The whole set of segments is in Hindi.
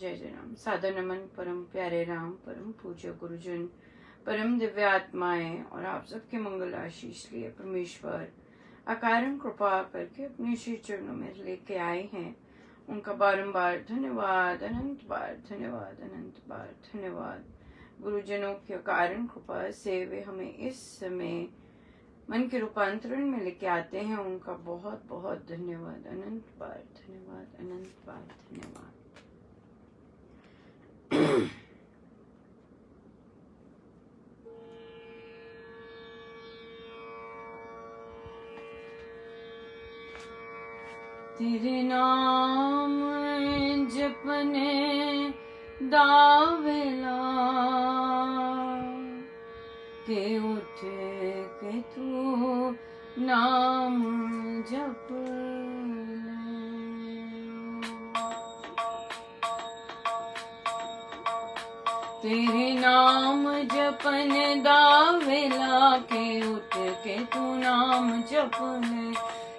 जय जय राम। सादर नमन परम प्यारे राम, परम पूज्य गुरुजन, परम दिव्य आत्माएं और आप सबके मंगल आशीष लिए परमेश्वर अकारण कृपा करके अपने श्री चरणों में लेके आए हैं। उनका बारंबार धन्यवाद, अनंत बार धन्यवाद, अनंत बार धन्यवाद। गुरुजनों की अकारण कृपा से वे हमें इस समय मन के रूपांतरण में लेके आते हैं। उनका बहुत बहुत धन्यवाद, अनंत बार धन्यवाद, अनंत बार धन्यवाद। तेरे नाम जपने दावेला के उठ के तू नाम जप ले। तेरे नाम जपन दावेला के उठ के तू नाम जप ले।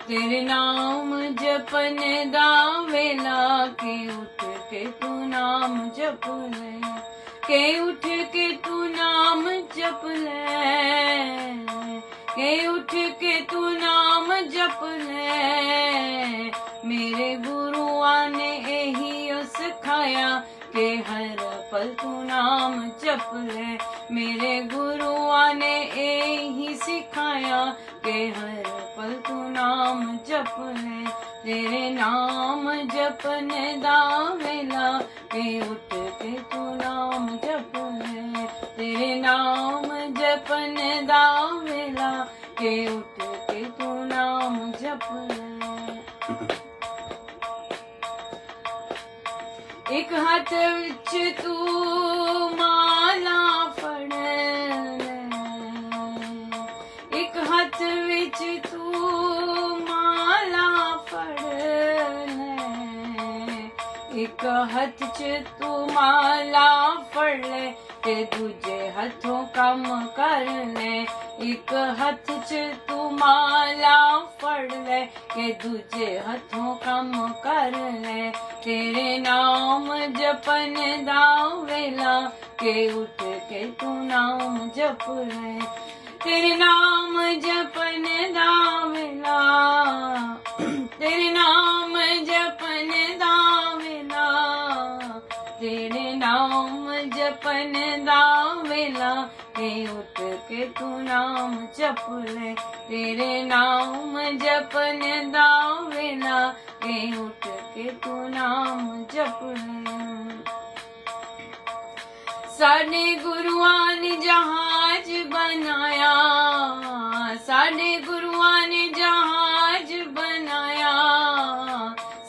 तेरे नाम जपन दावेला के उठ के तू नाम जप ले। के उठ के तू नाम जप ले। के उठ के तू नाम जप ले। मेरे गुरुआ ने यही सिखाया के हर पल तू नाम जप ले। मेरे गुरुआ ने यही सिखाया के हर पल तू नाम जप ले। तेरे नाम जपन दावेला के उठ के तू नाम जप ले। तेरे नाम जपन दावेला के उठ के तू नाम जप ले। एक हाथ विच तू माला फड़ ले। एक हाथ विच तू माला फड़ ले। एक हाथ च तू माला फड़ ले ते दूजे हाथों काम कर ले। एक हाथ च तू माला फड़ ले के दूजे हाथों काम कर ले। तेरे नाम जपन दावेला के उठ के तू नाम जप ले। तेरे नाम जपन दावेला। तेरे नाम जपन दावेला। तेरे नाम जपन दावेला के उठ के तू नाम जप ले। तेरे नाम जपन दावेला के उठ के तू नाम जप ले। साडे गुरुआ ने जहाज बनाया। साडे गुरुआ ने जहाज बनाया।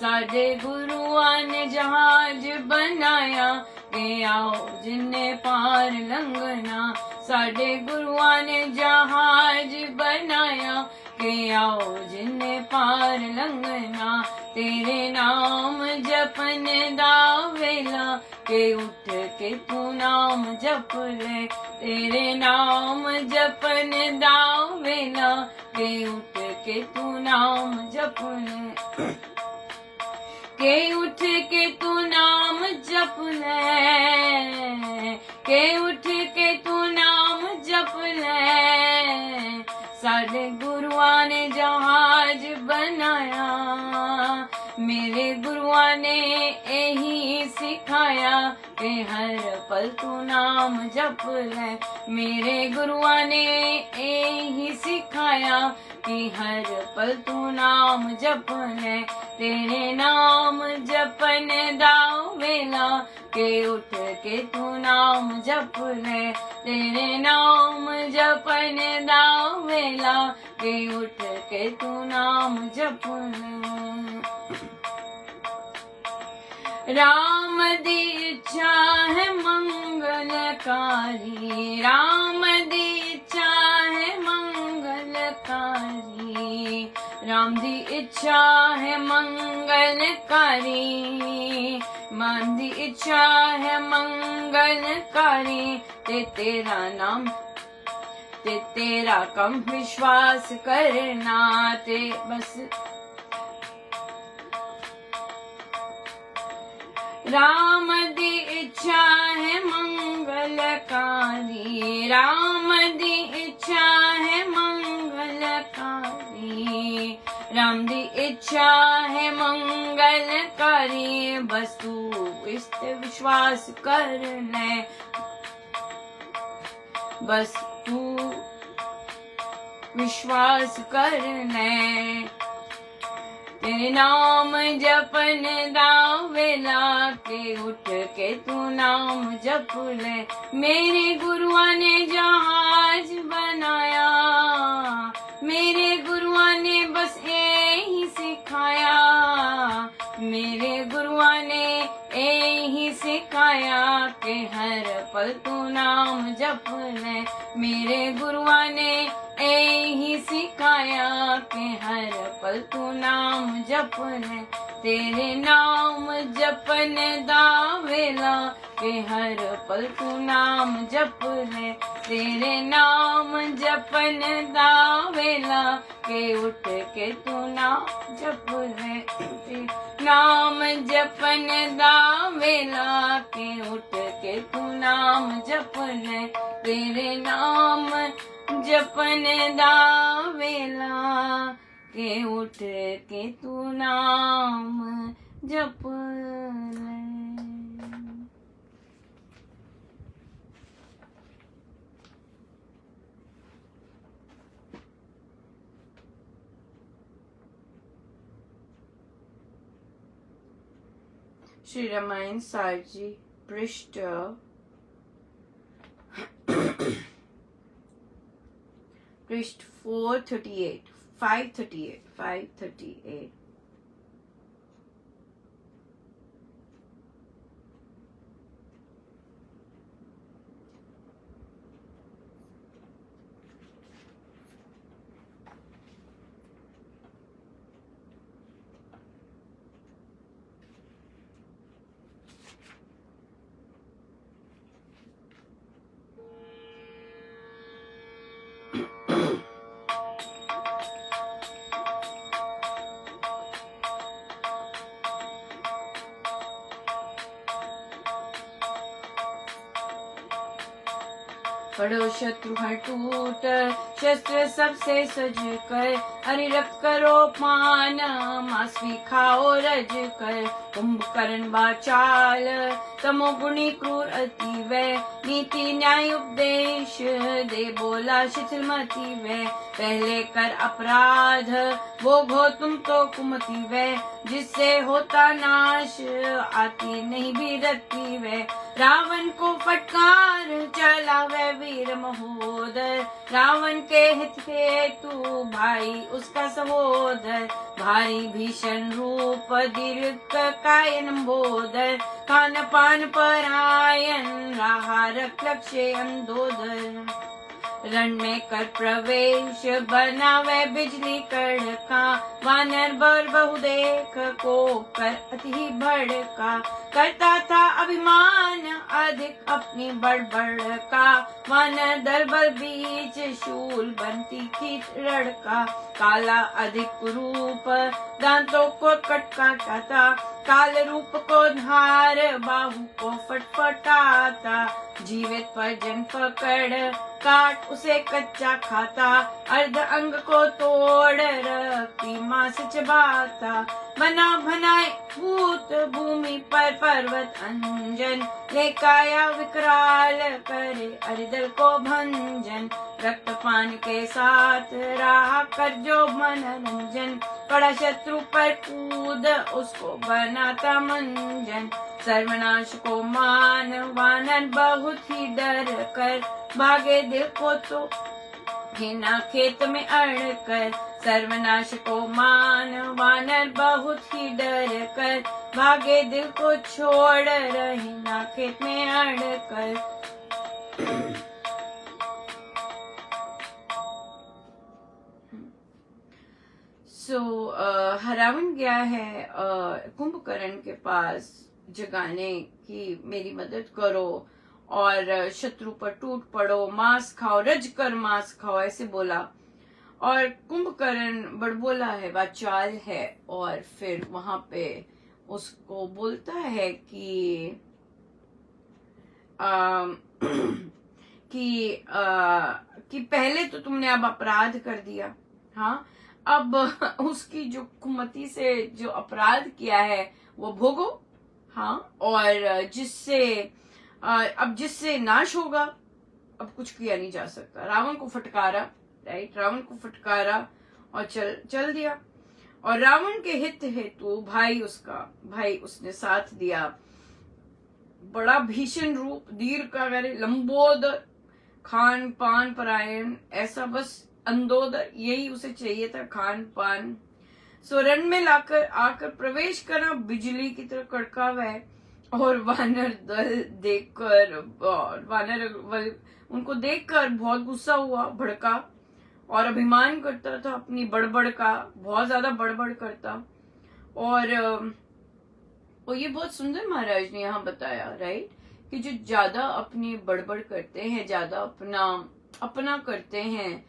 साडे गुरुआ ने जहाज बनाया के आओ जिन्ने पार लंघना। साडे गुरुआ ने जहाज बनाया के आओ जिन्ने पार लंघना। तेरे नाम जपन दावेला के उठ के तू नाम जप ले। तेरे नाम जपन दावेला के उठ के तू नाम जप ले। के उठ के तू नाम जप ले। के उठ के तू नाम जप ले। साडे गुरुआ ने जहाज बनाया। मेरे गुरुआ ने यही सिखाया के हर पल तू नाम जप ले। मेरे गुरुआ ने यही सिखाया कि हर पल तू नाम जप ले। तेरे नाम जपन दावेला के उठ के तू नाम जप ले। तेरे नाम जपन दावेला के उठ के तू नाम जप ले। राम दी इच्छा है मंगलकारी। राम दी इच्छा है मंगलकारी। राम दी इच्छा है मंगलकारी। मान दी इच्छा है मंगलकारी। ते तेरा नाम ते तेरा कम विश्वास करना। ते बस राम राम दी इच्छा है मंगलकारी, राम दी इच्छा है मंगलकारी, बस तू इस पे विश्वास कर ले, बस तू विश्वास कर ले। तेरे नाम जपन दा वेला के उठ के तू नाम जप ले। मेरे गुरुआ ने जहाज बनाया, मेरे गुरुआ ने बस यही सिखाया, मेरे गुरुआ ने यही सिखाया कि हर पल तू नाम जप ले। मेरे गुरुआ ने यही सिखाया कि हर पल तू नाम जप ले। तेरे नाम जपन दा वेला के हर पल तू नाम जप ले। तेरे नाम जपन दा वेला के उठ के तू नाम जप ले। नाम जपन दा वेला के उठ के तू नाम जप ले। तेरे नाम जपन दा वेला के उठ के तू नाम जप ले। श्री रामायण सारजी पृष्ठ 438, 538। पड़ो शत्रु हर टूट, शस्त्र सबसे सज कर, हरि रक्त करो पान, मांस भी खाओ रज कर। कुंभकर्ण वाचाल, तमोगुणी क्रूर अति वै, नीति न्याय उपदेश दे बोला शिथिल मति वै। पहले कर अपराध भोगो तुम तो कुमति वै, जिससे होता नाश आती नहीं भी रति वै। रावण को फटकार चला वै वीर महोदर, रावण के हित हेतु भाई उसका सहोदर। भारी भीषण रूप दीर्घ कायन बोधर, खान पान परायण रहा रख लक्ष्य अंधोदर। रण में कर प्रवेश बनावे बिजली कड़का, वानर बर बहु देख को कर अति भड़का। करता था अभिमान अधिक अपनी बड़ का, वानर दल बल बीच शूल बनती थी रड़का। काला अधिक रूप दांतों को कट काटा, काल रूप को धार बाहु को फटफटाता। जीवित पर जन पकड़ काट उसे कच्चा खाता, अर्ध अंग को तोड़ रखती मांस चबाता। बना बनाए भूत भूमि पर पर्वत अंजन, ले काया विकराल करे अरिदल को भंजन। रक्तपान के साथ रहा कर जो मनोरंजन, पड़ा शत्रु पर कूद उसको बनाता मंजन। सर्वनाश को मान वानर बहुत ही डर कर, भागे दिल को तो घिना खेत में अड़ कर। सर्वनाश को मान वानर बहुत ही डर कर, भागे दिल को छोड़ रही ना खेत में अड़ कर। रावण गया है कुंभकर्ण के पास जगाने की मेरी मदद करो और शत्रु पर टूट पड़ो, मांस खाओ, रज कर मांस खाओ, ऐसे बोला। और कुंभकर्ण बड़बोला है, वाचाल है, और फिर वहां पे उसको बोलता है कि कि पहले तो तुमने अब अपराध कर दिया, हाँ, अब उसकी जो कुमति से जो अपराध किया है वो भोगो, हाँ, और अब जिससे नाश होगा, अब कुछ किया नहीं जा सकता। रावण को फटकारा, राइट, रावण को फटकारा और चल दिया। और रावण के हित हेतु भाई उसने साथ दिया। बड़ा भीषण रूप, दीर्घकाय, लंबोदर, खान पान परायण, ऐसा बस अंदोदर, यही उसे चाहिए था, खान पान। सो रण में आकर प्रवेश करना बिजली की तरह कड़का वह, और वानर दल देखकर, उनको देखकर बहुत गुस्सा हुआ, भड़का, और अभिमान करता था अपनी बड़बड़ का, बहुत ज्यादा बड़बड़ करता। और ये बहुत सुंदर महाराज ने यहाँ बताया, राइट, कि जो ज्यादा अपनी बड़बड़ करते हैं, ज्यादा अपना करते हैं,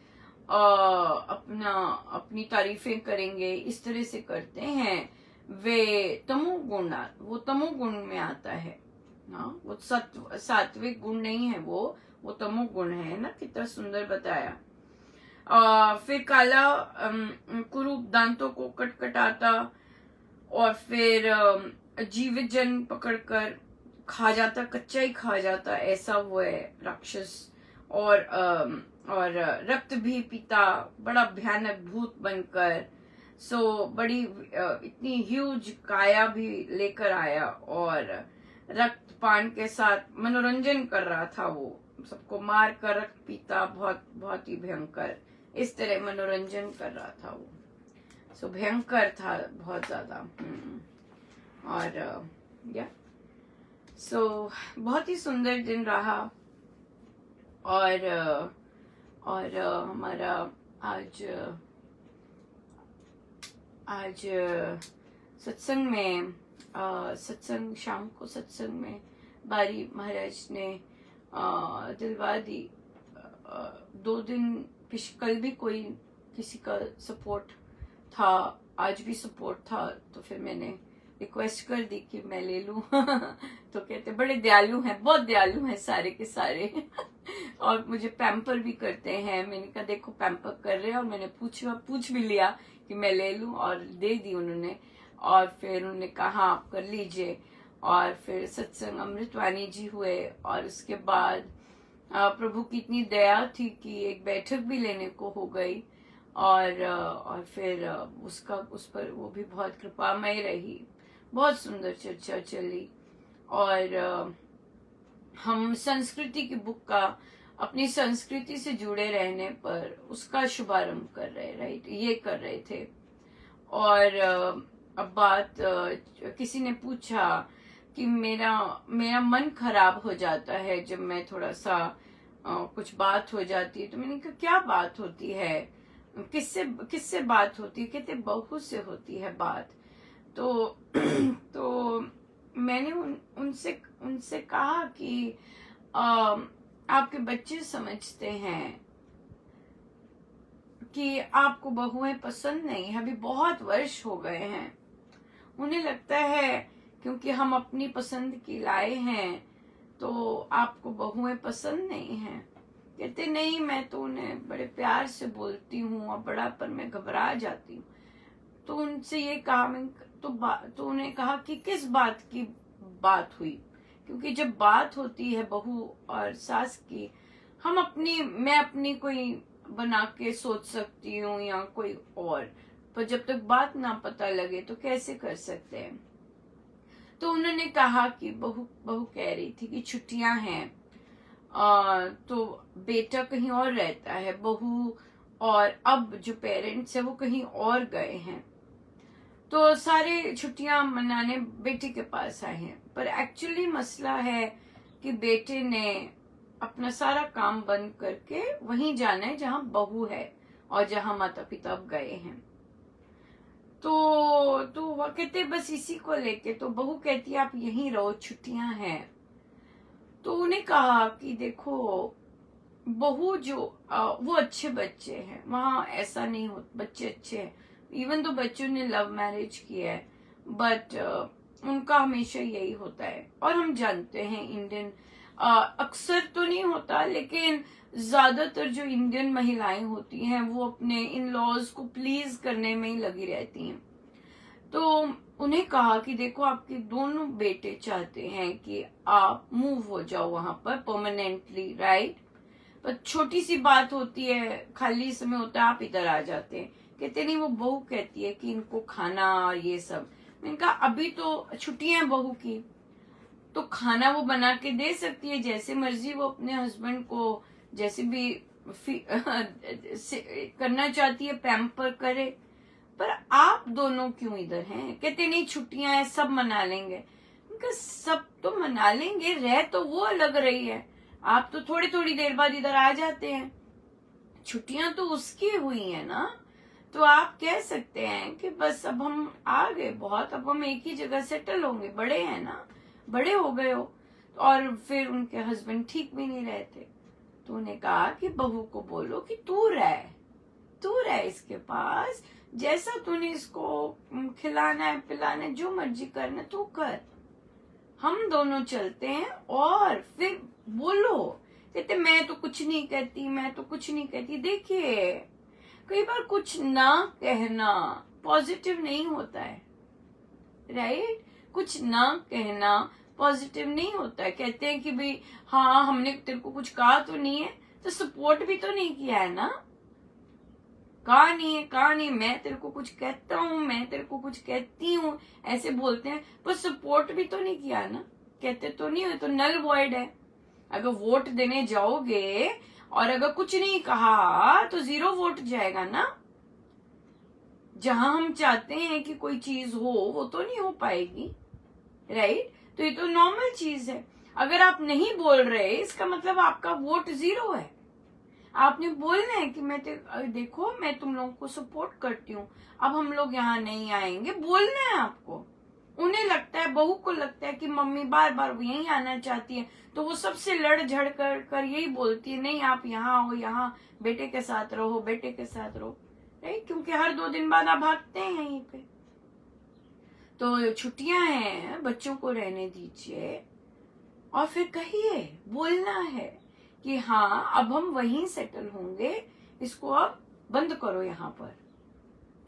अपनी तारीफें करेंगे, इस तरह से करते हैं, वो तमोगुण में आता है, हाँ, वो सात्विक गुण नहीं है, वो तमोगुण है ना। कितना सुंदर बताया। फिर काला कुरूप दांतों को कटकटाता, और फिर जीवित जन पकड़कर खा जाता, कच्चा ही खा जाता, ऐसा वो है राक्षस। और रक्त भी पीता, बड़ा भयानक भूत बनकर। सो बड़ी इतनी ह्यूज काया भी लेकर आया, और रक्त पान के साथ मनोरंजन कर रहा था। वो सबको मार कर रक्त पीता, बहुत बहुत ही भयंकर, इस तरह मनोरंजन कर रहा था वो। सो भयंकर था बहुत ज्यादा। और या सो बहुत ही सुंदर दिन रहा। और हमारा आज सत्संग में, शाम को सत्संग में बारी महाराज ने दिलवा दी। 2 दिन कल भी कोई किसी का सपोर्ट था, आज भी सपोर्ट था, तो फिर मैंने रिक्वेस्ट कर दी कि मैं ले लूं। तो कहते बड़े दयालु हैं, बहुत दयालु हैं सारे के सारे। और मुझे पैम्पर भी करते हैं। मैंने कहा देखो पैम्पर कर रहे हैं, और मैंने पूछ भी लिया कि मैं ले लूं, और दे दी उन्होंने। और फिर उन्होंने कहा आप कर लीजिए। और फिर सत्संग अमृतवाणी जी हुए, और उसके बाद प्रभु की इतनी दया थी कि एक बैठक भी लेने को हो गई। और फिर उस पर वो भी बहुत कृपामय रही, बहुत सुंदर चर्चा चली। और हम संस्कृति की बुक का, अपनी संस्कृति से जुड़े रहने पर उसका शुभारंभ कर रहे, राइट, ये कर रहे थे। और अब बात, किसी ने पूछा कि मेरा मन खराब हो जाता है जब मैं थोड़ा सा कुछ बात हो जाती है। तो मैंने कहा क्या बात होती है, किससे बात होती है? कहते बहू से होती है बात। तो मैंने उनसे कहा कि आपके बच्चे समझते हैं कि आपको बहुएं पसंद नहीं है, अभी बहुत वर्ष हो गए हैं। उन्हें लगता है क्योंकि हम अपनी पसंद की लाए हैं तो आपको बहुएं पसंद नहीं हैं। कहते नहीं, मैं तो उन्हें बड़े प्यार से बोलती हूँ, और बड़ा पर मैं घबरा जाती हूँ। तो उनसे ये कहा, मैं तो उन्हें कहा कि किस बात की बात हुई, क्योंकि जब बात होती है बहू और सास की, मैं अपनी कोई बना के सोच सकती हूँ या कोई और, पर जब तक बात ना पता लगे तो कैसे कर सकते हैं। तो उन्होंने कहा कि बहू कह रही थी कि छुट्टियां हैं, तो बेटा कहीं और रहता है, बहू और अब जो पेरेंट्स है वो कहीं और गए हैं, तो सारे छुट्टियां मनाने बेटे के पास आए हैं। पर एक्चुअली मसला है कि बेटे ने अपना सारा काम बंद करके वहीं जाना है जहां बहू है और जहां माता पिता अब गए हैं। तो वो कहते बस इसी को लेके, तो बहू कहती है आप यहीं रहो, छुट्टियां हैं। तो उन्हें कहा कि देखो बहू जो वो अच्छे बच्चे हैं, वहां ऐसा नहीं हो, बच्चे अच्छे हैं, इवन तो बच्चों ने लव मैरिज किया है, बट उनका हमेशा यही होता है। और हम जानते हैं इंडियन अक्सर तो नहीं होता, लेकिन ज्यादातर जो इंडियन महिलाएं होती हैं वो अपने इन लॉज को प्लीज करने में ही लगी रहती हैं। तो उन्हें कहा कि देखो, आपके दोनों बेटे चाहते हैं कि आप मूव हो जाओ वहां पर परमानेंटली, राइट? पर छोटी सी बात होती है, खाली समय होता है, आप इधर आ जाते हैं। कहते नहीं, वो बहू कहती है कि इनको खाना और ये सब। मैंने कहा अभी तो छुट्टियां हैं बहू की, तो खाना वो बना के दे सकती है जैसे मर्जी, वो अपने हस्बैंड को जैसे भी करना चाहती है, पैम्पर करे। पर आप दोनों क्यों इधर हैं? कहते नहीं, छुट्टियां हैं, सब मना लेंगे। उनका सब तो मना लेंगे, रह तो वो अलग रही है, आप तो थोड़ी थोड़ी देर बाद इधर आ जाते हैं। छुट्टियां तो उसकी हुई है ना, तो आप कह सकते हैं कि बस अब हम आ गए बहुत, अब हम एक ही जगह सेटल होंगे, बड़े हैं ना, बड़े हो गए हो। और फिर उनके हस्बैंड ठीक भी नहीं रहते, तो उन्हें कहा कि बहू को बोलो कि तू रह इसके पास, जैसा तूने इसको खिलाना है पिलाना है, जो मर्जी करना तू कर, हम दोनों चलते हैं। और फिर बोलो, कहते मैं तो कुछ नहीं कहती, मैं तो कुछ नहीं कहती। देखिए, कई बार कुछ ना कहना पॉजिटिव नहीं होता है, राइट? कुछ ना कहना पॉजिटिव नहीं होता है। कहते हैं कि भाई हाँ, हमने तेरे को कुछ कहा तो नहीं है, तो सपोर्ट भी तो नहीं किया है ना। कहा नहीं, मैं तेरे को कुछ कहता हूँ, मैं तेरे को कुछ कहती हूँ, ऐसे बोलते हैं, पर सपोर्ट भी तो नहीं किया ना। कहते तो नहीं हो, तो नल वॉइड है। अगर वोट देने जाओगे और अगर कुछ नहीं कहा तो 0 वोट जाएगा ना। जहां हम चाहते हैं कि कोई चीज हो, वो तो नहीं हो पाएगी, राइट? तो ये तो नॉर्मल चीज है। अगर आप नहीं बोल रहे, इसका मतलब आपका वोट 0 है। आपने बोलना है कि देखो, मैं तुम लोगों को सपोर्ट करती हूँ, अब हम लोग यहाँ नहीं आएंगे, बोलना है आपको। उन्हें लगता है, बहू को लगता है कि मम्मी बार बार यहीं आना चाहती है, तो वो सबसे लड़ झड़ कर यही बोलती है, नहीं आप यहाँ आओ, यहाँ बेटे के साथ रहो, बेटे के साथ रहो, राइट? क्योंकि हर 2 दिन बाद आप भागते हैं यहीं पे। तो छुट्टियां हैं, बच्चों को रहने दीजिए, और फिर कहिए, बोलना है कि हाँ, अब हम वहीं सेटल होंगे, इसको अब बंद करो। यहाँ पर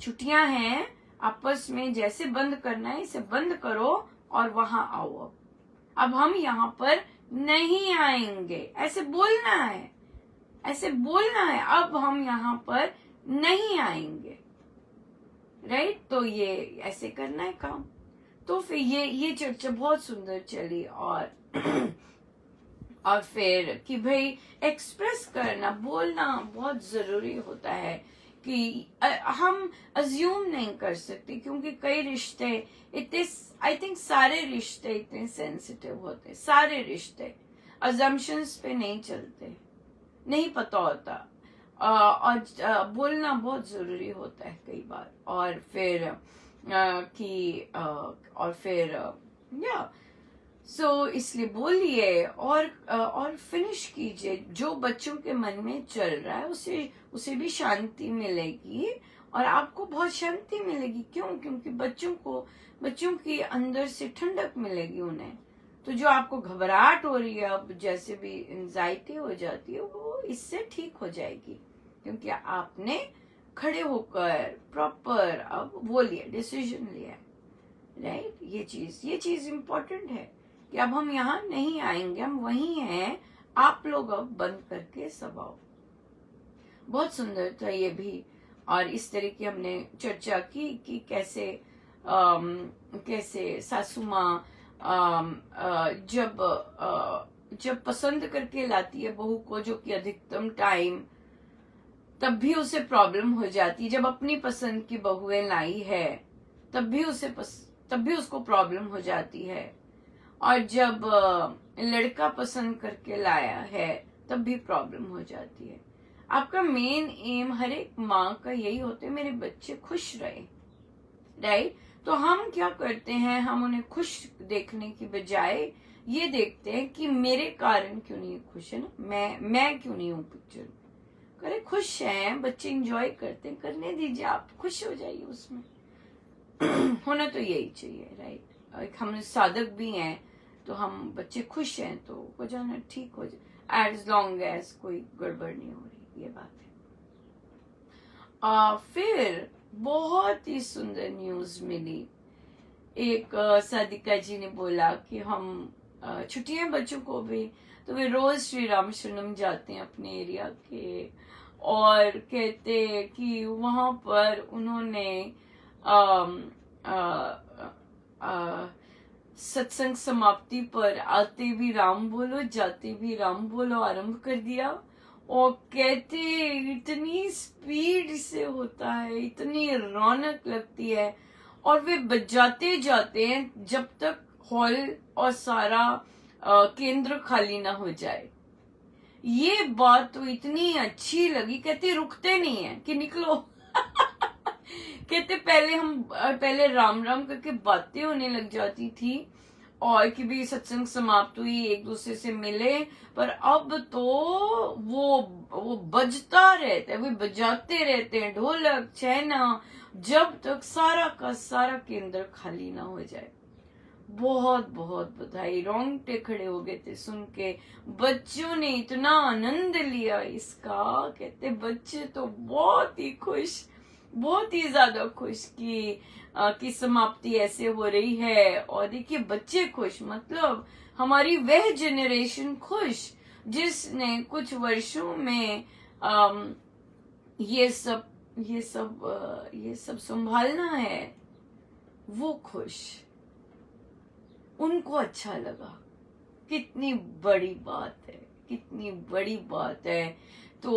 छुट्टियां हैं, आपस में जैसे बंद करना है इसे बंद करो और वहां आओ। अब हम यहाँ पर नहीं आएंगे, ऐसे बोलना है, ऐसे बोलना है, अब हम यहाँ पर नहीं आएंगे, राइट? तो ये ऐसे करना है काम। तो फिर ये चर्चा बहुत सुंदर चली। और फिर कि भाई एक्सप्रेस करना, बोलना बहुत जरूरी होता है कि हम अज्यूम नहीं कर सकते, क्योंकि कई रिश्ते इतने, आई थिंक सारे रिश्ते इतने सेंसिटिव होते, सारे रिश्ते अजम्पशंस पे नहीं चलते, नहीं पता होता। और बोलना बहुत जरूरी होता है कई बार। और फिर इसलिए बोलिए और फिनिश कीजिए। जो बच्चों के मन में चल रहा है उसे भी शांति मिलेगी, और आपको बहुत शांति मिलेगी। क्यों? क्योंकि बच्चों के अंदर से ठंडक मिलेगी उन्हें। तो जो आपको घबराहट हो रही है, अब जैसे भी एंजाइटी हो जाती है, वो इससे ठीक हो जाएगी, क्योंकि आपने खड़े होकर प्रॉपर अब वो लिया, डिसीजन लिया, राइट? ये चीज इम्पोर्टेंट है कि अब हम यहाँ नहीं आएंगे, हम वहीं हैं, आप लोग अब बंद करके सब आओ। बहुत सुंदर था ये भी। और इस तरह की हमने चर्चा की कि कैसे सासू माँ जब पसंद करके लाती है बहू को, जो कि अधिकतम टाइम, तब भी उसे प्रॉब्लम हो जाती है। जब अपनी पसंद की बहुएं लाई है तब भी उसको प्रॉब्लम हो जाती है, और जब लड़का पसंद करके लाया है तब भी प्रॉब्लम हो जाती है। आपका मेन एम हर एक माँ का यही होता है, मेरे बच्चे खुश रहे, राइट? तो हम क्या करते हैं, हम उन्हें खुश देखने की बजाय ये देखते हैं कि मेरे कारण क्यों नहीं खुश है ना, मैं क्यों नहीं हूँ पिक्चर। करे खुश हैं बच्चे, एंजॉय करते हैं, करने दीजिए, आप खुश हो जाइए उसमें। होना तो यही चाहिए, राइट? हम साधक भी हैं, तो हम बच्चे खुश हैं तो हो जाना ठीक हो जाए, एज लॉन्ग एज कोई गड़बड़ नहीं हो रही, ये बात है। फिर बहुत ही सुंदर न्यूज मिली। एक सादिका जी ने बोला कि हम छुट्टियां बच्चों को भी, तो वे रोज श्री राम शरणम जाते हैं अपने एरिया के, और कहते कि वहां पर उन्होंने सत्संग समाप्ति पर आते भी राम बोलो जाते भी राम बोलो आरंभ कर दिया। और कहते इतनी स्पीड से होता है, इतनी रौनक लगती है, और वे बजाते जाते हैं जब तक हॉल और सारा केंद्र खाली ना हो जाए। ये बात तो इतनी अच्छी लगी। कहते रुकते नहीं है कि निकलो कहते पहले राम राम करके बातें होने लग जाती थी, और कि भी सत्संग समाप्त हुई, एक दूसरे से मिले, पर अब तो वो बजता रहता है, वे बजाते रहते हैं ढोलक छैना, जब तक सारा का सारा केंद्र खाली ना हो जाए। बहुत बहुत बधाई, रोंगटे खड़े हो गए थे सुन के। बच्चों ने इतना आनंद लिया इसका, कहते बच्चे तो बहुत ही खुश, बहुत ही ज्यादा खुश कि समाप्ति ऐसे हो रही है। और देखिए बच्चे खुश, मतलब हमारी वह जनरेशन खुश जिसने कुछ वर्षों में ये सब संभालना है, वो खुश, उनको अच्छा लगा। कितनी बड़ी बात है, कितनी बड़ी बात है। तो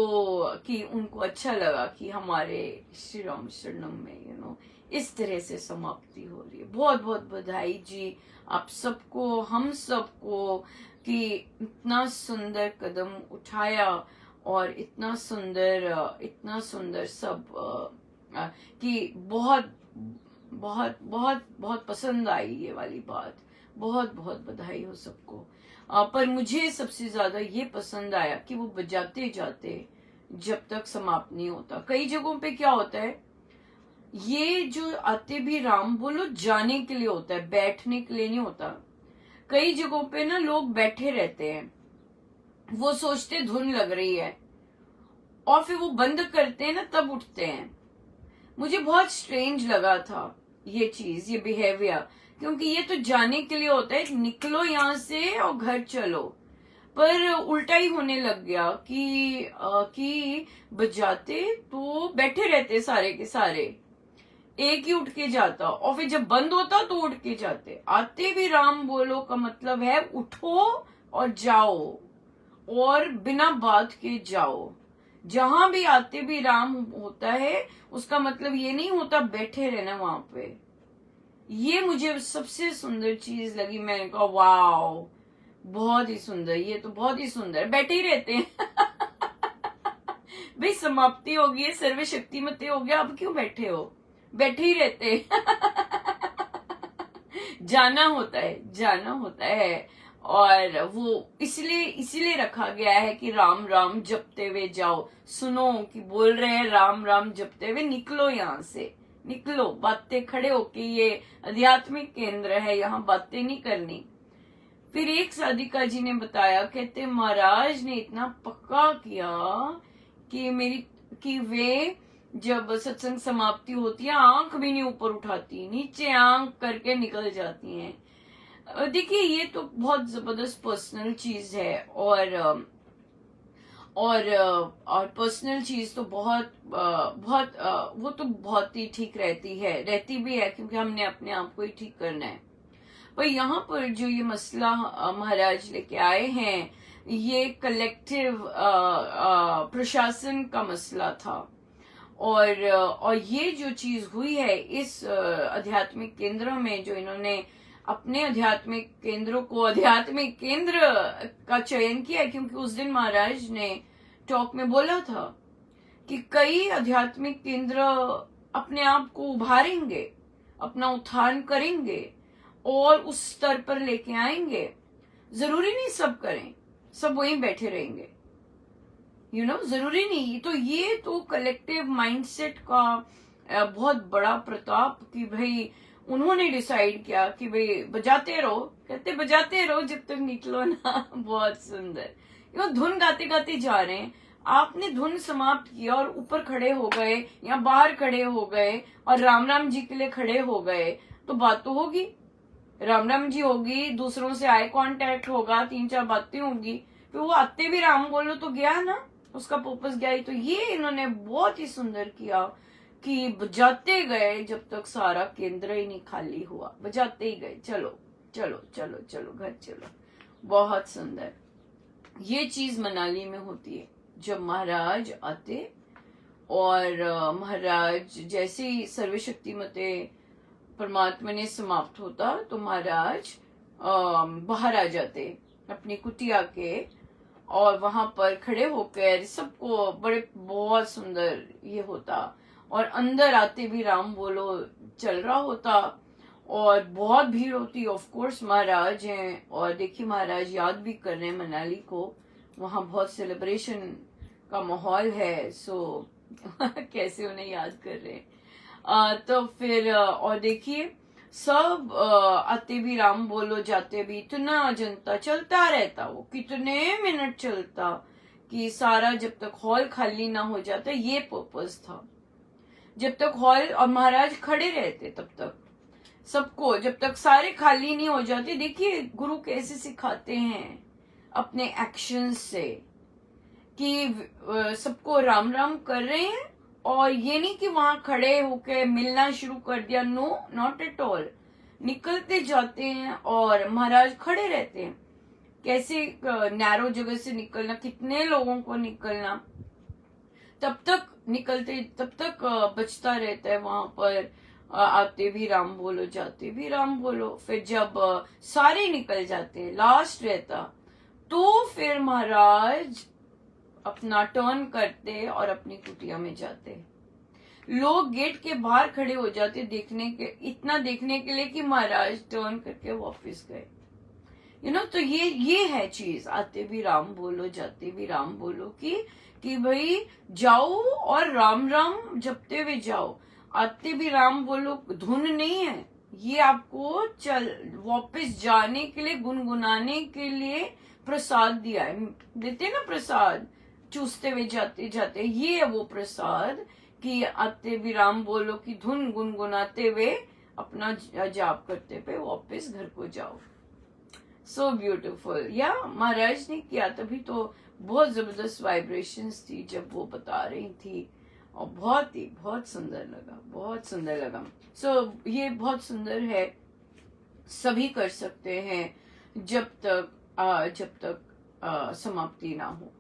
कि उनको अच्छा लगा कि हमारे श्री राम शरणम में इस तरह से समाप्ति हो रही है। बहुत बहुत बधाई जी आप सबको, हम सबको, कि इतना सुंदर कदम उठाया, और इतना सुंदर सब कि बहुत बहुत बहुत बहुत पसंद आई ये वाली बात। बहुत बहुत बधाई हो सबको। पर मुझे सबसे ज्यादा ये पसंद आया कि वो बजाते जाते जब तक समाप्त नहीं होता। कई जगहों पे क्या होता है, ये जो आते भी राम बोलो जाने के लिए होता है, बैठने के लिए नहीं होता। कई जगहों पे ना लोग बैठे रहते हैं, वो सोचते धुन लग रही है, और फिर वो बंद करते हैं ना तब उठते हैं। मुझे बहुत स्ट्रेंज लगा था ये चीज, ये बिहेवियर, क्योंकि ये तो जाने के लिए होता है, निकलो यहाँ से और घर चलो। पर उल्टा ही होने लग गया कि बजाते तो बैठे रहते सारे के सारे, एक ही उठ के जाता, और फिर जब बंद होता तो उठ के जाते। आते भी राम बोलो का मतलब है उठो और जाओ, और बिना बात के जाओ। जहां भी आते भी राम होता है, उसका मतलब ये नहीं होता बैठे रहना वहां पे। ये मुझे सबसे सुंदर चीज लगी। मैंने कहा वाओ, बहुत ही सुंदर, ये तो बहुत ही सुंदर। बैठे ही रहते हैं भाई समाप्ति हो गई, सर्व शक्तिमती हो गया, अब क्यों बैठे हो, बैठे ही रहते जाना होता है। और वो इसलिए रखा गया है कि राम राम जपते हुए जाओ। सुनो कि बोल रहे हैं राम राम जपते हुए निकलो, यहाँ से निकलो, बातें खड़े होके, ये आध्यात्मिक केंद्र है, यहाँ बातें नहीं करनी। फिर एक साधिका जी ने बताया, कहते महाराज ने इतना पक्का किया कि वे जब सत्संग समाप्ति होती है आंख भी नहीं ऊपर उठाती, नीचे आंख करके निकल जाती हैं। देखिए ये तो बहुत जबरदस्त पर्सनल चीज है, और पर्सनल चीज तो बहुत वो तो बहुत ही ठीक रहती भी है, क्योंकि हमने अपने आप को ही ठीक करना है। पर यहाँ पर जो ये मसला महाराज लेके आए हैं, ये कलेक्टिव प्रशासन का मसला था, और ये जो चीज हुई है इस आध्यात्मिक केंद्र में, जो इन्होंने अपने आध्यात्मिक केंद्रों को आध्यात्मिक केंद्र का चयन किया, क्योंकि उस दिन महाराज ने टॉक में बोला था कि कई आध्यात्मिक केंद्र अपने आप को उभारेंगे, अपना उत्थान करेंगे और उस स्तर पर लेके आएंगे। जरूरी नहीं सब करें, सब वहीं बैठे रहेंगे, जरूरी नहीं। तो ये तो कलेक्टिव माइंडसेट का बहुत बड़ा प्रताप कि भाई उन्होंने डिसाइड किया कि भाई बजाते रहो, कहते बजाते रहो जब तक निकलो ना। बहुत सुंदर। वो धुन गाते गाते जा रहे हैं, आपने धुन समाप्त किया और ऊपर खड़े हो गए या बाहर खड़े हो गए और राम राम जी के लिए खड़े हो गए, तो बात तो होगी, राम राम जी होगी, दूसरों से आई कांटेक्ट होगा, 3-4 बातें होगी, फिर वो आते भी राम बोलो तो गया ना, उसका पर्पस गया ही। तो ये इन्होंने बहुत ही सुंदर किया कि बजाते गए जब तक सारा केंद्र ही नहीं खाली हुआ, बजाते ही गए, चलो चलो चलो चलो घर चलो। बहुत सुंदर। ये चीज मनाली में होती है जब महाराज आते और महाराज जैसे ही सर्वशक्तिमते परमात्मा ने समाप्त होता तो महाराज बाहर आ जाते अपनी कुटिया के, और वहां पर खड़े होकर सबको बड़े बहुत सुंदर ये होता, और अंदर आते भी राम बोलो चल रहा होता, और बहुत भीड़ होती। ऑफ कोर्स महाराज हैं, और देखिए महाराज याद भी कर रहे हैं मनाली को, वहां बहुत सेलिब्रेशन का माहौल है, सो कैसे उन्हें याद कर रहे हैं। तो फिर और देखिए सब आते भी राम बोलो जाते भी, इतना जनता चलता रहता, वो कितने मिनट चलता कि सारा जब तक हॉल खाली ना हो जाता, ये पर्पस था। जब तक हॉल और महाराज खड़े रहते तब तक सबको, जब तक सारे खाली नहीं हो जाते। देखिए गुरु कैसे सिखाते हैं अपने एक्शंस से कि सबको राम राम कर रहे हैं, और ये नहीं कि वहां खड़े होके मिलना शुरू कर दिया, नो नॉट एट ऑल। निकलते जाते हैं और महाराज खड़े रहते हैं, कैसे नैरो जगह से निकलना, कितने लोगों को निकलना, तब तक निकलते, तब तक बचता रहता है वहां पर। आते भी राम बोलो जाते भी राम बोलो। फिर जब सारे निकल जाते हैं, लास्ट रहता, तो फिर महाराज अपना टर्न करते और अपनी कुटिया में जाते। लोग गेट के बाहर खड़े हो जाते देखने के, इतना देखने के लिए कि महाराज टर्न करके वापस गए। तो ये है चीज, आते भी राम बोलो जाते भी राम बोलो कि भाई जाओ और राम राम जपते हुए जाओ। आते भी राम बोलो धुन नहीं है, ये आपको चल वापस जाने के लिए, गुनगुनाने के लिए प्रसाद दिया है। देते ना प्रसाद, चूसते हुए जाते जाते, ये है वो प्रसाद कि आते भी राम बोलो की धुन गुनगुनाते हुए अपना जाप करते हुए वापस घर को जाओ। So beautiful. या महाराज ने किया, तभी तो बहुत जबरदस्त वाइब्रेशंस थी जब वो बता रही थी, और बहुत सुंदर लगा, बहुत सुंदर लगा। सो ये बहुत सुंदर है, सभी कर सकते हैं जब तक समाप्ति ना हो,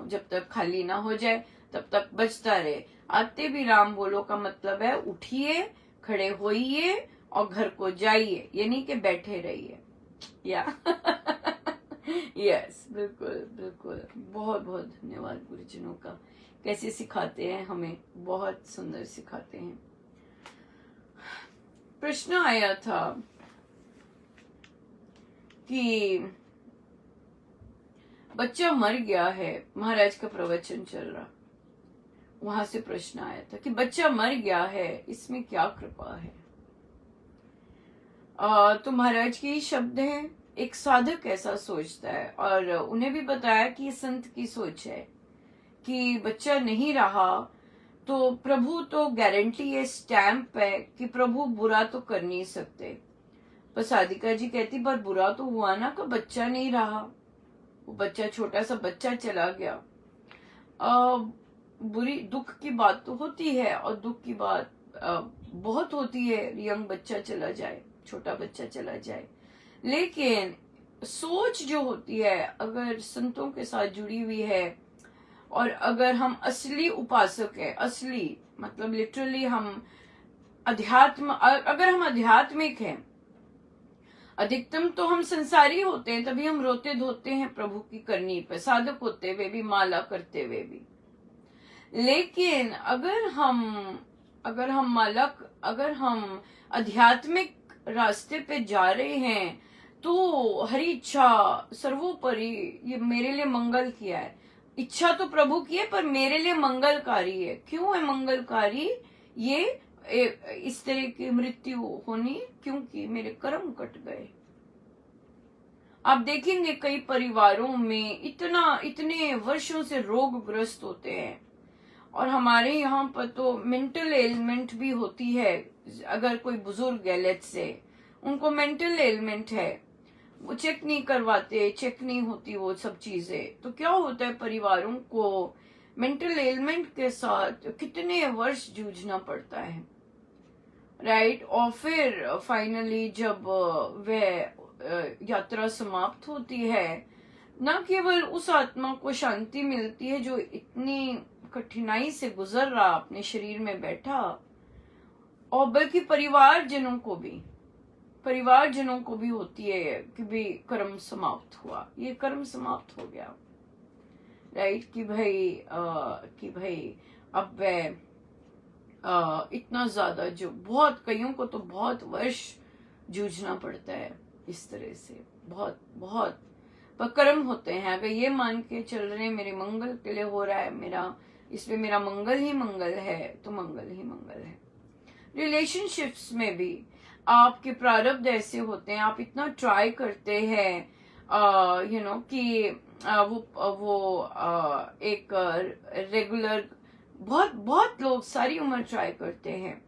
जब तक खाली ना हो जाए तब तक बचता रहे। आते भी राम बोलो का मतलब है उठिए, खड़े होइए और घर को जाइए, यानी कि बैठे रहिए। या यस, बिल्कुल बिल्कुल। बहुत बहुत धन्यवाद गुरुजनों का, कैसे सिखाते हैं हमें, बहुत सुंदर सिखाते हैं। प्रश्न आया था कि बच्चा मर गया है, महाराज का प्रवचन चल रहा, वहां से प्रश्न आया था कि बच्चा मर गया है, इसमें क्या कृपा है। तो महाराज के ही शब्द हैं, एक साधक ऐसा सोचता है, और उन्हें भी बताया कि ये संत की सोच है कि बच्चा नहीं रहा तो प्रभु तो गारंटी है, स्टैंप है कि प्रभु बुरा तो कर नहीं सकते। पर साधिका जी कहती पर बुरा तो हुआ ना कि बच्चा नहीं रहा, वो बच्चा छोटा सा बच्चा चला गया। बुरी दुख की बात तो होती है, और दुख की बात बहुत होती है, यंग बच्चा चला जाए, छोटा बच्चा चला जाए। लेकिन सोच जो होती है, अगर संतों के साथ जुड़ी हुई है, और अगर हम असली उपासक है, असली मतलब लिटरली हम अगर हम आध्यात्मिक हैं, अधिकतम तो हम संसारी होते हैं, तभी हम रोते धोते हैं प्रभु की करनी पे, साधक होते हुए भी, माला करते हुए भी। लेकिन अगर हम आध्यात्मिक रास्ते पे जा रहे हैं, तो हरी इच्छा सर्वोपरि, ये मेरे लिए मंगल किया है, इच्छा तो प्रभु की है पर मेरे लिए मंगलकारी है। क्यों है मंगलकारी? ये इस तरह की मृत्यु होनी क्योंकि मेरे कर्म कट गए। आप देखेंगे कई परिवारों में इतने वर्षों से रोगग्रस्त होते हैं, और हमारे यहाँ पर तो मेंटल एलिमेंट भी होती है। अगर कोई बुजुर्ग है, लेट्स से उनको मेंटल एलिमेंट है, वो चेक नहीं करवाते, चेक नहीं होती वो सब चीजें, तो क्या होता है, परिवारों को मेंटल एलिमेंट के साथ कितने वर्ष जूझना पड़ता है, राइट। और फिर फाइनली जब वह यात्रा समाप्त होती है, न केवल उस आत्मा को शांति मिलती है जो इतनी कठिनाई से गुजर रहा अपने शरीर में बैठा, और बल्कि परिवारजनों को भी होती है कि भी कर्म समाप्त हुआ, ये कर्म समाप्त हो गया, राइट। कि भाई अब वह इतना ज्यादा, जो बहुत कईयों को तो बहुत वर्ष जूझना पड़ता है इस तरह से, बहुत पर कर्म होते हैं। अगर ये मान के चल रहे हैं मेरे मंगल के लिए हो रहा है, इसमें मेरा मंगल ही मंगल है, तो मंगल ही मंगल है। रिलेशनशिप्स में भी आपके प्रारब्ध ऐसे होते हैं, आप इतना ट्राई करते हैं कि वो एक रेगुलर, बहुत लोग सारी उम्र ट्राई करते हैं,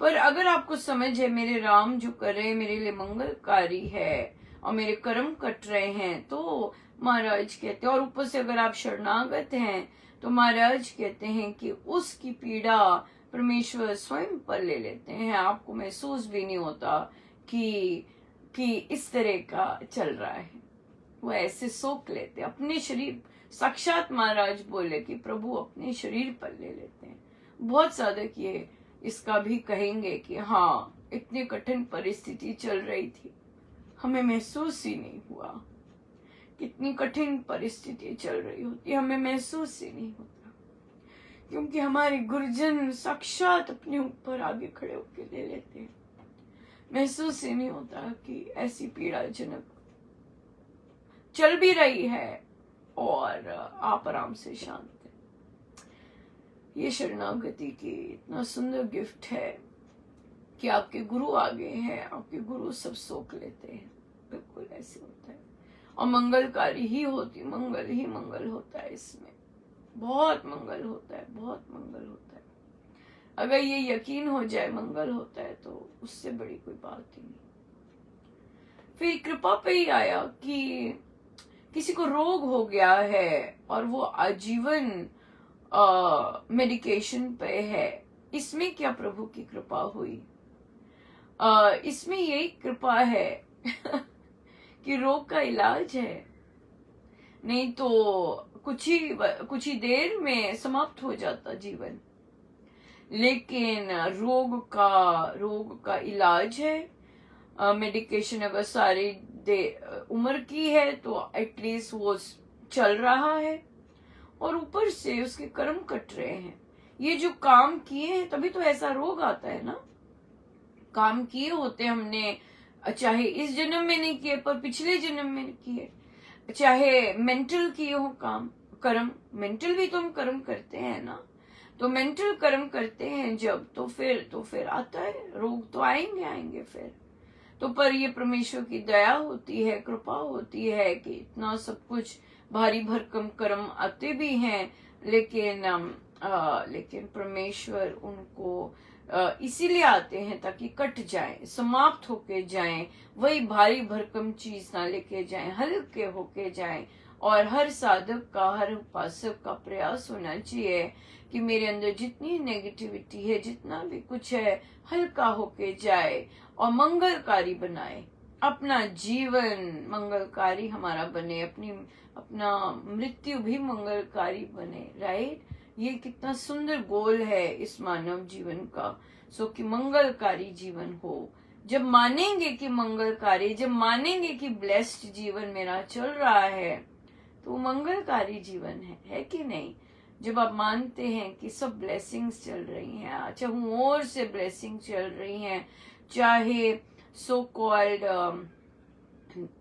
पर अगर आपको समझ है मेरे राम जो कर रहे हैं मेरे लिए मंगलकारी है और मेरे कर्म कट रहे हैं, तो महाराज कहते हैं, और ऊपर से अगर आप शरणागत हैं तो महाराज कहते हैं कि उसकी पीड़ा परमेश्वर स्वयं पर ले लेते हैं। आपको महसूस भी नहीं होता कि इस तरह का चल रहा है, वो ऐसे सोख लेते अपने शरीर। साक्षात महाराज बोले कि प्रभु अपने शरीर पर ले लेते हैं। बहुत साधक ये इसका भी कहेंगे कि हाँ, इतनी कठिन परिस्थिति चल रही थी, हमें महसूस ही नहीं हुआ। कितनी कठिन परिस्थिति चल रही होती, हमें महसूस ही नहीं होता, क्योंकि हमारे गुरुजन साक्षात अपने ऊपर आगे खड़े होकर ले लेते हैं। महसूस ही नहीं होता कि ऐसी पीड़ाजनक चल भी रही है और आप आराम से शांत हैं। ये शरणागति की इतना सुंदर गिफ्ट है कि आपके गुरु आगे हैं, आपके गुरु सब सोख लेते हैं। बिल्कुल ऐसे होता है, और मंगलकारी ही मंगल ही मंगल होता है इसमें। बहुत मंगल होता है, बहुत मंगल होता है। अगर ये यकीन हो जाए मंगल होता है, तो उससे बड़ी कोई बात ही नहीं। फिर कृपा पे ही आया कि किसी को रोग हो गया है और वो आजीवन मेडिकेशन पे है। इसमें क्या प्रभु की कृपा हुई? इसमें यही कृपा है कि रोग का इलाज है, नहीं तो कुछ ही देर में समाप्त हो जाता जीवन। लेकिन रोग का इलाज है। मेडिकेशन अगर सारी उम्र की है तो एटलीस्ट वो चल रहा है, और ऊपर से उसके कर्म कट रहे हैं। ये जो काम किए हैं तभी तो ऐसा रोग आता है ना। काम किए होते हमने, चाहे इस जन्म में नहीं किए पर पिछले जन्म में किए, चाहे मेंटल किए हो कर्म, मेंटल भी तो हम कर्म करते हैं ना। तो मेंटल कर्म करते हैं जब, तो फिर आता है रोग, तो आएंगे फिर तो। पर ये परमेश्वर की दया होती है, कृपा होती है कि इतना सब कुछ भारी भरकम कर्म आते भी हैं, लेकिन परमेश्वर उनको इसीलिए आते हैं ताकि कट जाए, समाप्त होके जाएं। वही भारी भरकम चीज ना लेके जाएं, हल्के होके जाएं। और हर साधक का, हर उपासक का प्रयास होना चाहिए कि मेरे अंदर जितनी नेगेटिविटी है, जितना भी कुछ है, हल्का होके जाए और मंगलकारी बनाए। अपना जीवन मंगलकारी हमारा बने, अपना मृत्यु भी मंगलकारी बने, राइट। ये कितना सुंदर गोल है इस मानव जीवन का, कि मंगलकारी जीवन हो। जब मानेंगे कि मंगलकारी, जब मानेंगे कि ब्लेस्ड जीवन मेरा चल रहा है, तो मंगलकारी जीवन है कि नहीं। जब आप मानते हैं कि सब ब्लेसिंग्स चल रही हैं, अच्छा और से ब्लेसिंग चल रही हैं, चाहे सो कॉल्ड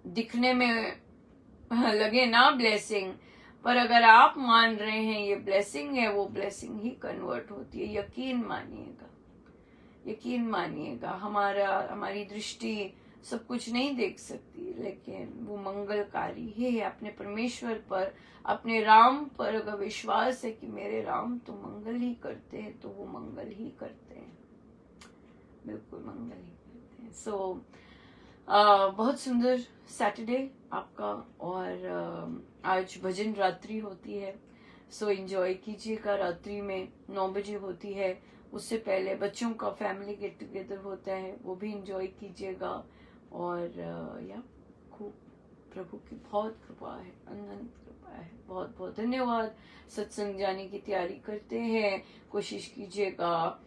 दिखने में लगे ना ब्लेसिंग, पर अगर आप मान रहे हैं ये ब्लेसिंग है, वो ब्लेसिंग ही कन्वर्ट होती है। यकीन मानिएगा, यकीन मानिएगा, हमारी दृष्टि सब कुछ नहीं देख सकती, लेकिन वो मंगलकारी है। अपने परमेश्वर पर, अपने राम पर अगर विश्वास है कि मेरे राम तो मंगल ही करते हैं, तो वो मंगल ही करते हैं, बिल्कुल मंगल ही करते हैं। सो बहुत सुंदर सैटरडे आपका, और आज भजन रात्रि होती है, सो एंजॉय कीजिएगा। रात्रि में 9 बजे होती है, उससे पहले बच्चों का फैमिली गेट टुगेदर होता है, वो भी एंजॉय कीजिएगा। और या खूब प्रभु की बहुत कृपा है, अनंत कृपा है। बहुत बहुत धन्यवाद। सत्संग जाने की तैयारी करते हैं, कोशिश कीजिएगा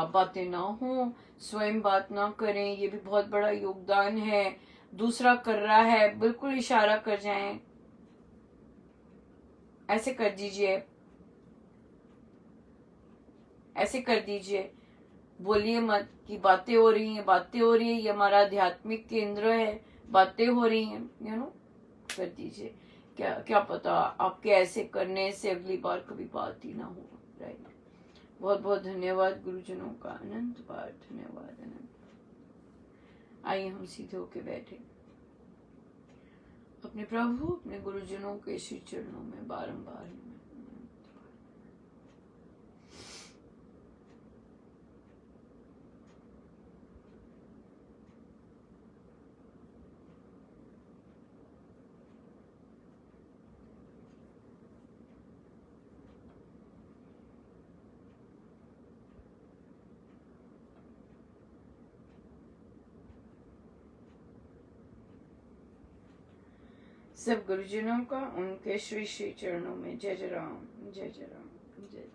बातें ना हो, स्वयं बात ना करें, ये भी बहुत बड़ा योगदान है। दूसरा कर रहा है, बिल्कुल इशारा कर जाएं, ऐसे कर दीजिए, ऐसे कर दीजिए, बोलिए मत कि बातें हो रही हैं, बातें हो रही है, ये हमारा आध्यात्मिक केंद्र है, बातें हो रही हैं, कर दीजिए। क्या क्या पता आपके ऐसे करने से अगली बार कभी बात ही ना हो। राइट। बहुत बहुत धन्यवाद गुरुजनों का, अनंत बार धन्यवाद, अनंत। आइए हम सीधे होके बैठे, अपने प्रभु, अपने गुरुजनों के श्री चरणों में बारंबार सब गुरुजनों का उनके श्री श्री चरणों में जय जय राम, जय जय राम, जय जय